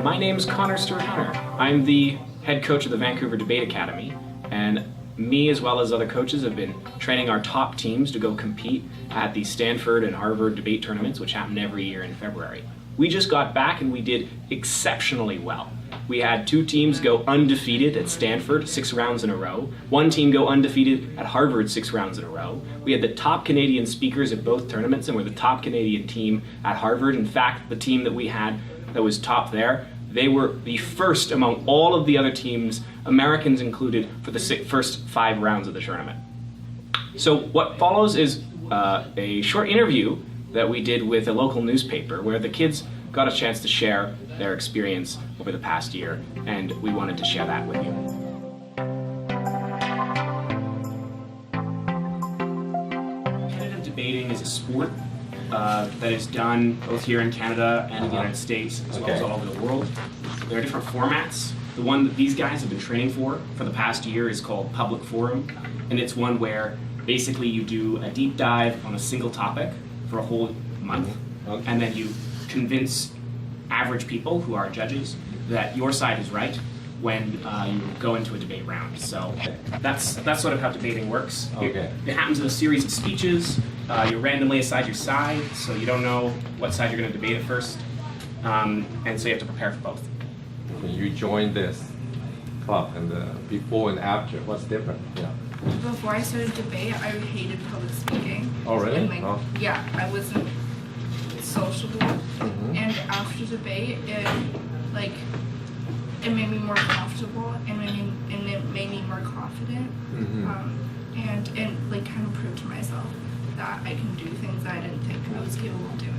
My name's Connor Stewart-Hunter. I'm the head coach of the Vancouver Debate Academy, and me as well as other coaches have been training our top teams to go compete at the Stanford and Harvard debate tournaments, which happen every year in February. We just got back and we did exceptionally well. We had 2 teams go undefeated at Stanford 6 rounds in a row, 1 team go undefeated at Harvard 6 rounds in a row. We had the top Canadian speakers at both tournaments, and we're the top Canadian team at Harvard. In fact, the team that we had that was top there, they were the first among all of the other teams, Americans included, for the first 5 rounds of the tournament. So what follows is a short interview that we did with a local newspaper where the kids got a chance to share their experience over the past year, and we wanted to share that with you. Competitive debating is a sport that is done both here in Canada and in the United States, as well as all over the world. There are different formats. The one that these guys have been training for the past year is called Public Forum, and it's one where basically you do a deep dive on a single topic for a whole month, and then you convince average people who are judges that your side is right when you go into a debate round. So that's sort of how debating works. Okay. It happens in a series of speeches. You randomly assign your side, so you don't know what side you're going to debate at first, and so you have to prepare for both. When you joined this club, and before and after, what's different? Yeah. Before I started debate, I hated public speaking. Oh, really? And, Oh. Yeah, I wasn't sociable. And after debate, it made me more comfortable and it made me more confident. And kind of proved to myself that I can do things that I didn't think I was capable of doing.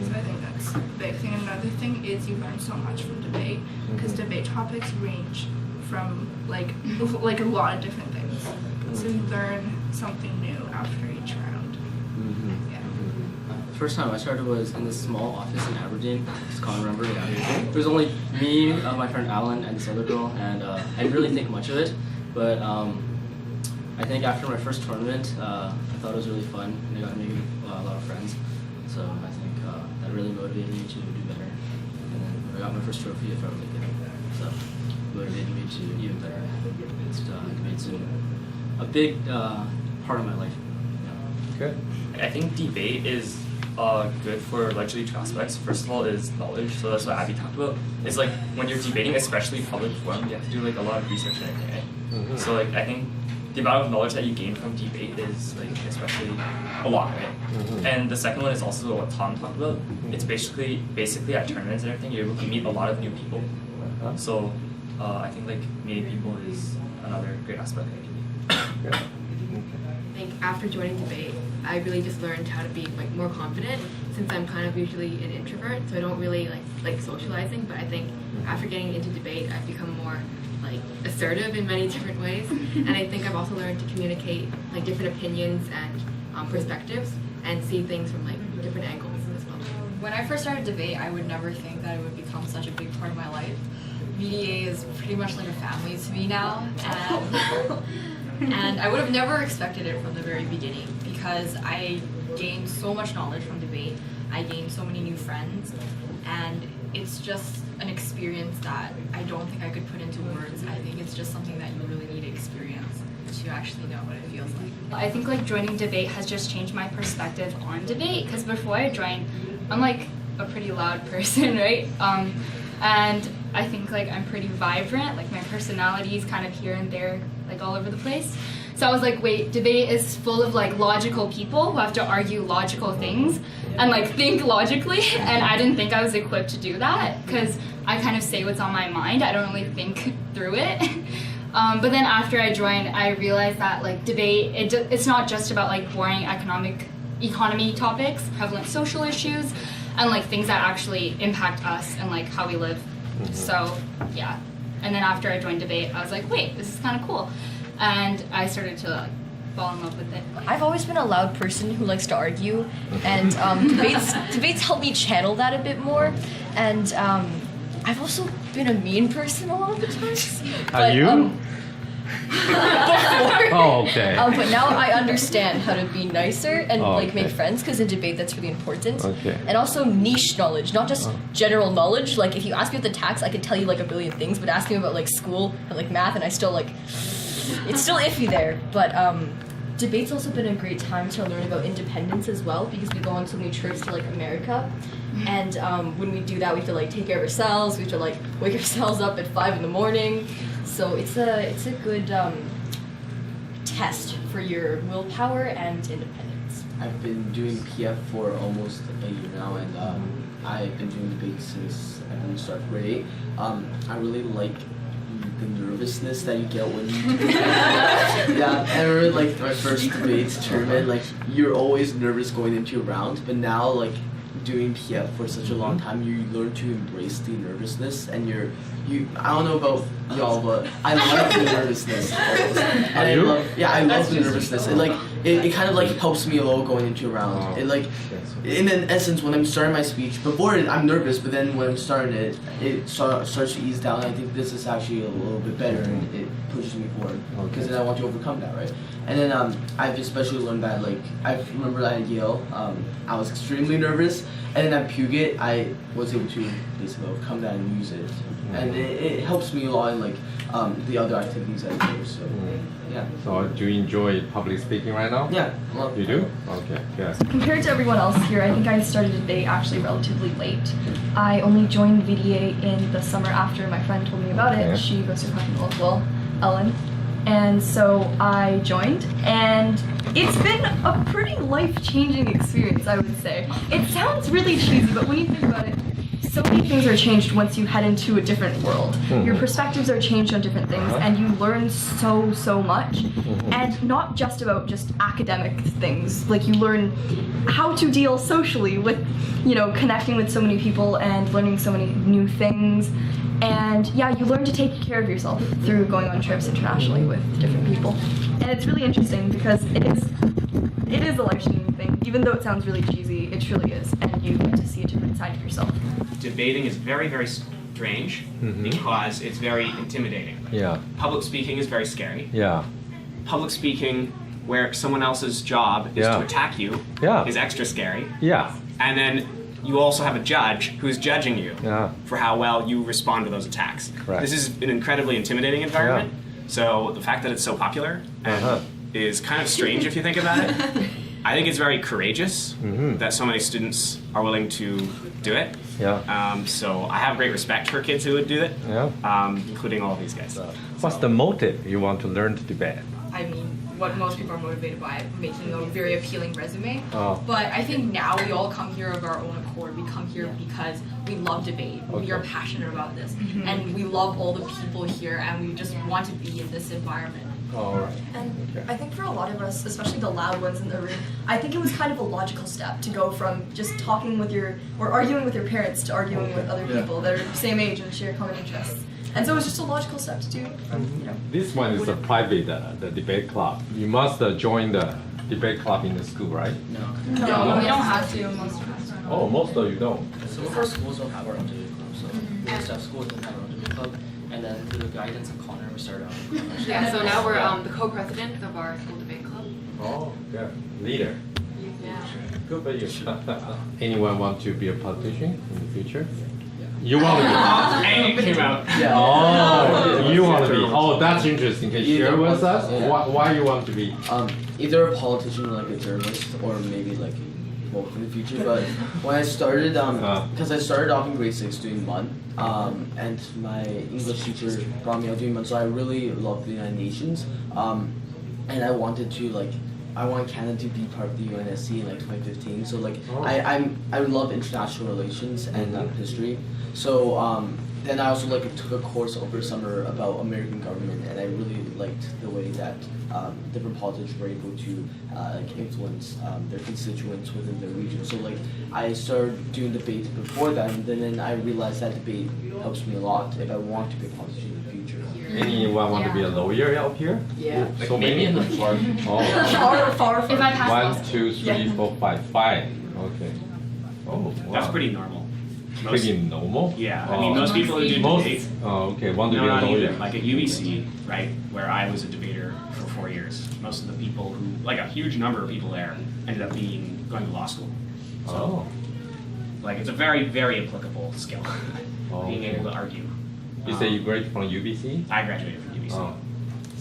So I think that's a big thing. Another thing is you learn so much from debate, because debate topics range from like a lot of different things. So you learn something new after each round. Yeah. The first time I started was in this small office in Aberdeen. It's called Remember. It was only me, my friend Alan, and this other girl, and I didn't really think much of it. But I think after my first tournament, I thought it was really fun, and I got to make a lot of friends. So I think that really motivated me to do better. And then when I got my first trophy, I felt really good. So it motivated me to do even better. It made a big part of my life. Good. I think debate is good for largely 2 aspects. First of all is knowledge, so that's what Abby talked about. It's like when you're debating, especially public forum, you have to do like a lot of research and everything, right? So like I think the amount of knowledge that you gain from debate is like especially a lot, right? And the second one is also what Tom talked about. It's basically at tournaments and everything, you're able to meet a lot of new people. So I think like meeting people is another great aspect of debate. I think after joining debate, I really just learned how to be more confident, since I'm kind of usually an introvert, so I don't really like socializing. But I think after getting into debate, I've become more assertive in many different ways, and I think I've also learned to communicate different opinions and perspectives and see things from different angles as well. When I first started debate, I would never think that it would become such a big part of my life. VDA is pretty much like a family to me now, and I would have never expected it from the very beginning, because I gained so much knowledge from debate. I gained so many new friends, and it's just an experience that I don't think I could put into words. I think it's just something that you really need to experience to actually know what it feels like. I think joining debate has just changed my perspective on debate, because before I joined, I'm a pretty loud person, right? And I think I'm pretty vibrant, my personality is kind of here and there, all over the place. So I was like, wait, debate is full of logical people who have to argue logical things and think logically, and I didn't think I was equipped to do that, because I kind of say what's on my mind. I don't really think through it. But then after I joined, I realized that debate, it's not just about boring economy topics, prevalent social issues, and things that actually impact us and how we live. So yeah. And then after I joined debate, I was like, wait, this is kind of cool. And I started to fall in love with it. I've always been a loud person who likes to argue, and debates help me channel that a bit more. And I've also been a mean person a lot of the times. Are you? Oh, okay. But now I understand how to be nicer and Oh, like make okay. friends, because in debate that's really important. Okay. And also niche knowledge, not just general knowledge. Like if you ask me about the tax, I could tell you like a billion things, but ask me about like school and like math, and I still like it's still iffy there. But debate's also been a great time to learn about independence as well, because we go on so many trips to like America, and when we do that, we have to like take care of ourselves. We have to like wake ourselves up at 5 in the morning. So it's a good test for your willpower and independence. I've been doing PF for almost a year now, and I've been doing debate since I believe start grade 8. I really like the nervousness that you get when you yeah, I remember like my first debate tournament, like you're always nervous going into a round, but now like doing PF for such a long time, you learn to embrace the nervousness, and I don't know about y'all, but I love the nervousness. And I love the nervousness. It kind of like helps me a lot going into a round. It like, in an essence, when I'm starting my speech, before it, I'm nervous, but then when I'm starting it, it starts to ease down. I think this is actually a little bit better, and it pushes me forward, because then I want to overcome that, right? And then I've especially learned that, like, I remember that at Yale, I was extremely nervous, and then at Puget, I was able to basically overcome that and use it. And it helps me a lot in like the other activities I do. So yeah. So do you enjoy public speaking right now? Yeah. Well, You do? Okay, good. Compared to everyone else here, I think I started debate actually relatively late. I only joined VDA in the summer after my friend told me about it. Okay. She goes to Continental as well, Ellen. And so I joined, and it's been a pretty life-changing experience, I would say. It sounds really cheesy, but when you think about it, so many things are changed once you head into a different world. Your perspectives are changed on different things, and you learn so much. And not just about just academic things. Like you learn how to deal socially with, connecting with so many people and learning so many new things. And yeah, you learn to take care of yourself through going on trips internationally with different people. And it's really interesting because it is a life-changing thing. Even though it sounds really cheesy, it truly is. And you get to see a different side of yourself. Debating is very, very strange because it's very intimidating. Yeah. Public speaking is very scary. Yeah. Public speaking where someone else's job is Yeah. to attack you Yeah. is extra scary. Yeah. And then you also have a judge who's judging you Yeah. for how well you respond to those attacks. Correct. This is an incredibly intimidating environment. So the fact that it's so popular and is kind of strange if you think about it. I think it's very courageous that so many students are willing to do it. Yeah. So I have great respect for kids who would do it, including all of these guys. What's the motive you want to learn to debate? I mean, what most people are motivated by, making a very appealing resume. Oh. But I think now we all come here of our own accord. We come here because we love debate. We are passionate about this. And we love all the people here, and we just want to be in this environment. All right. And I think for a lot of us, especially the loud ones in the room, I think it was kind of a logical step to go from just talking with or arguing with your parents to arguing with other people that are the same age and share common interests. And so it was just a logical step to do. This one is a private the debate club. You must join the debate club in the school, right? No. No, we don't have to most of us. Oh, most of you don't. Some of our schools don't have our own debate club, so most of schools don't have our own debate club. And then through the guidance of Connor, we started our Yeah, so now we're the co-president of our school debate club. Oh, yeah. Leader. Yeah. Good for you. Anyone want to be a politician in the future? You want to be? Hey, it came out. Oh, you want to be? Oh, that's interesting. Can you share with us Yeah. why you want to be? Either a politician or like a journalist, or maybe like both in the future. But when I started, because I started off in grade 6 doing MUN, and my English teacher brought me out doing MUN, so I really loved the United Nations, and I wanted to I want Canada to be part of the UNSC in like 2015. So like I love international relations and history. So then I also took a course over summer about American government, and I really liked the way that different politicians were able to influence their constituents within their region. So I started doing debate before that, and then I realized that debate helps me a lot if I want to be a politician in the future. Anyone want to be a lawyer out here? Yeah. So many. in the Oh. Far If I pass 1, 2, 3, 4, 5. 5. Okay. Oh, wow. That's pretty normal. pretty normal. Yeah, I mean, most people who do Most, debate, okay, want to no, be a not lawyer. even. Like at UBC, right, where I was a debater for 4 years, most of the people who, like a huge number of people there, ended up going to law school. So, Oh, like, it's a very, very applicable skill, Oh, being okay. able to argue. You say you graduated from UBC? I graduated from UBC. Oh.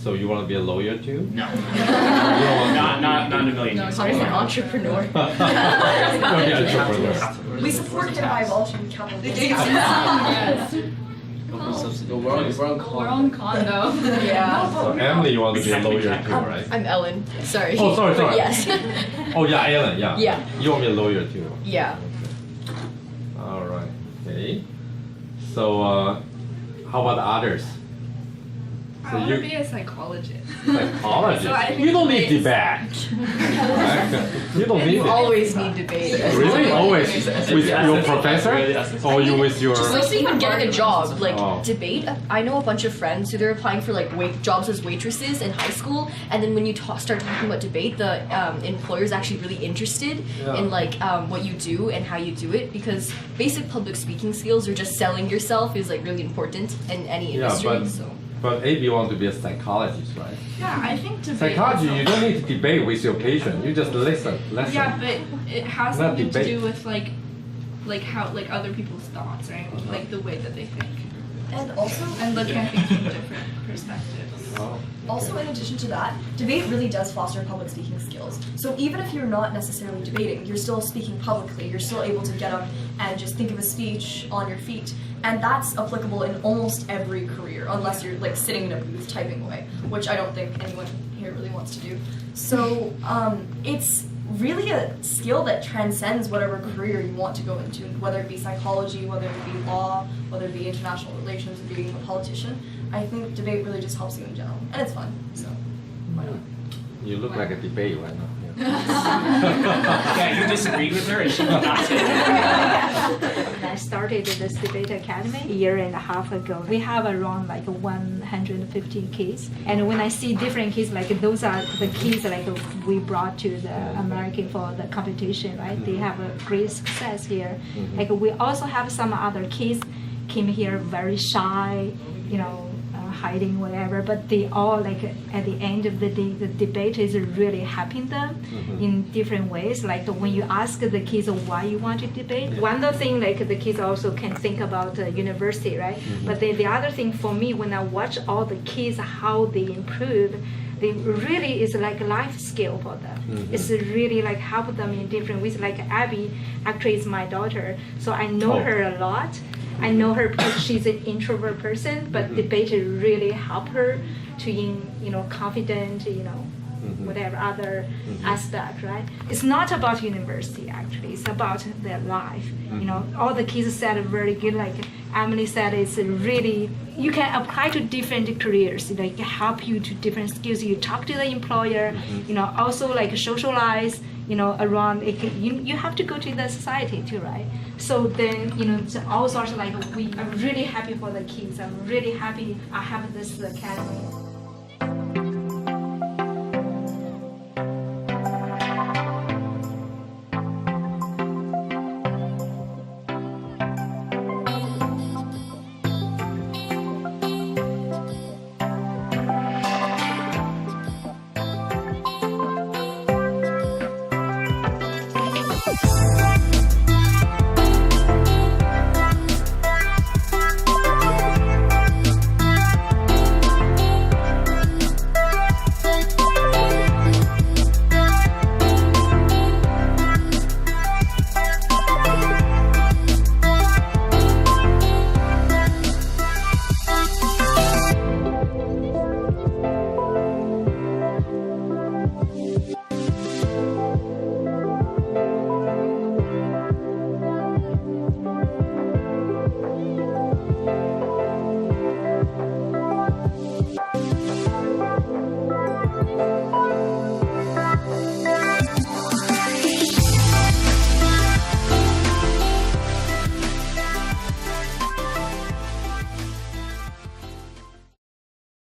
So you want to be a lawyer too? No, You don't want not in a million years. Sorry, an entrepreneur. to be an entrepreneur. We support him by abolishing capital gains Yes. No, we're on We're on condo. Yeah. So Emily, you want to be a lawyer too, right? I'm Ellen. Sorry. Oh, sorry, sorry. Yes. Oh yeah, Ellen, yeah. Yeah. You want to be a lawyer too? Yeah. All right. Okay. So, how about the others? I So want you- to be a psychologist. Psychologist. So I think You don't need debates- debate. You don't need You it. always need debate. Really? Always with your professor, or you with your? Just like even getting a job, like Oh. debate. I know a bunch of friends who they're applying for like jobs as waitresses in high school, and then when you start talking about debate, the employer's actually really interested Yeah. in like what you do and how you do it, because basic public speaking skills or just selling yourself is like really important in any Yeah, industry. but So. but AB want to be a psychologist, right? Yeah, I think debate. Psychology, is you don't need to debate with your patient. You just listen. Yeah, but it has Not something to debate. do with like how like other people's thoughts, right? Like the way that they think, And also, and looking at things from different perspectives. Oh, Also, in addition to that, debate really does foster public speaking skills. So even if you're not necessarily debating, you're still speaking publicly. You're still able to get up and just think of a speech on your feet. And that's applicable in almost every career, unless you're like sitting in a booth typing away, which I don't think anyone here really wants to do. So it's really a skill that transcends whatever career you want to go into, whether it be psychology, whether it be law, whether it be international relations, or being a politician. I think debate really just helps you in general, and it's fun. So why not? you look like a debate right now. Yeah. Yeah, you disagreed with her and she did not say that. I started this debate academy a year and a half ago. We have around like 150 kids, and when I see different kids, like those are the kids like we brought to the American for the competition, right? They have a great success here. Like we also have some other kids came here very shy, you know, hiding whatever, but they all like at the end of the day the debate is really helping them in different ways. Like when you ask the kids why you want to debate, one of the thing like the kids also can think about university, right? But the other thing for me, when I watch all the kids how they improve, they really is like a life skill for them. It's really like help them in different ways. Like Abby actually is my daughter, so I know her a lot. I know her because she's an introvert person, but debate really help her to confident, whatever other aspect, right? It's not about university actually. It's about their life. You know, all the kids said very good. Like Emily said, it's really you can apply to different careers. Like help you to different skills. You talk to the employer. You know, also like socialize. You know, around you have to go to the society too, right? So then it's all sorts of like I'm really happy for the kids. I'm really happy I have this academy.